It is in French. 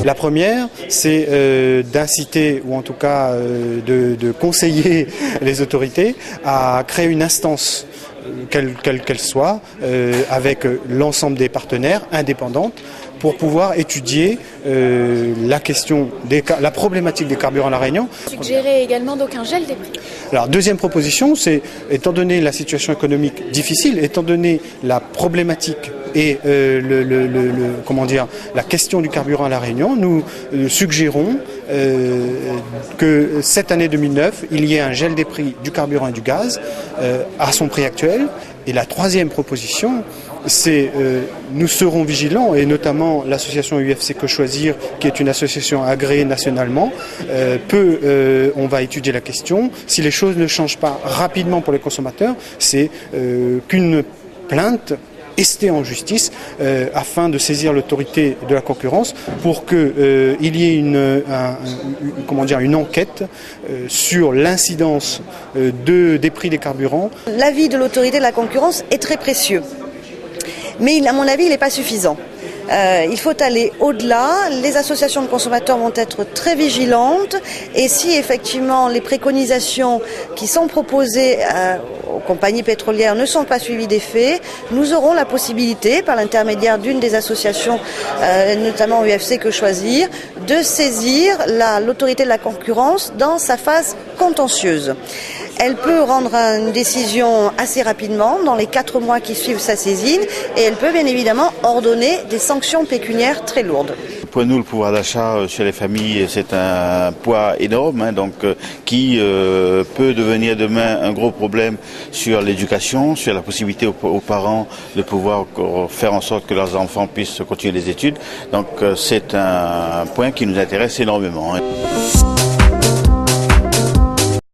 La première, c'est d'inciter, ou en tout cas de conseiller les autorités à créer une instance, quelle soit, avec l'ensemble des partenaires indépendantes, pour pouvoir étudier la problématique des carburants à La Réunion. Suggérer également donc un gel des prix. Alors, deuxième proposition, c'est, étant donné la situation économique difficile, étant donné la problématique et la question du carburant à La Réunion, nous suggérons que cette année 2009, il y ait un gel des prix du carburant et du gaz à son prix actuel. Et la troisième proposition, c'est nous serons vigilants, et notamment l'association UFC Que Choisir, qui est une association agréée nationalement, on va étudier la question. Si les choses ne changent pas rapidement pour les consommateurs, c'est qu'une plainte estée en justice afin de saisir l'autorité de la concurrence pour qu'il y ait une enquête sur l'incidence des prix des carburants. L'avis de l'autorité de la concurrence est très précieux, mais à mon avis il n'est pas suffisant. Il faut aller au-delà, les associations de consommateurs vont être très vigilantes et si effectivement les préconisations qui sont proposées aux compagnies pétrolières ne sont pas suivies des faits, nous aurons la possibilité, par l'intermédiaire d'une des associations, notamment UFC Que Choisir, de saisir l'autorité de la concurrence dans sa phase contentieuse. Elle peut rendre une décision assez rapidement, dans les 4 mois qui suivent sa saisine, et elle peut bien évidemment ordonner des sanctions pécuniaires très lourdes. Pour nous, le pouvoir d'achat chez les familles, c'est un poids énorme, qui peut devenir demain un gros problème sur l'éducation, sur la possibilité aux parents de pouvoir faire en sorte que leurs enfants puissent continuer les études. Donc c'est un point qui nous intéresse énormément.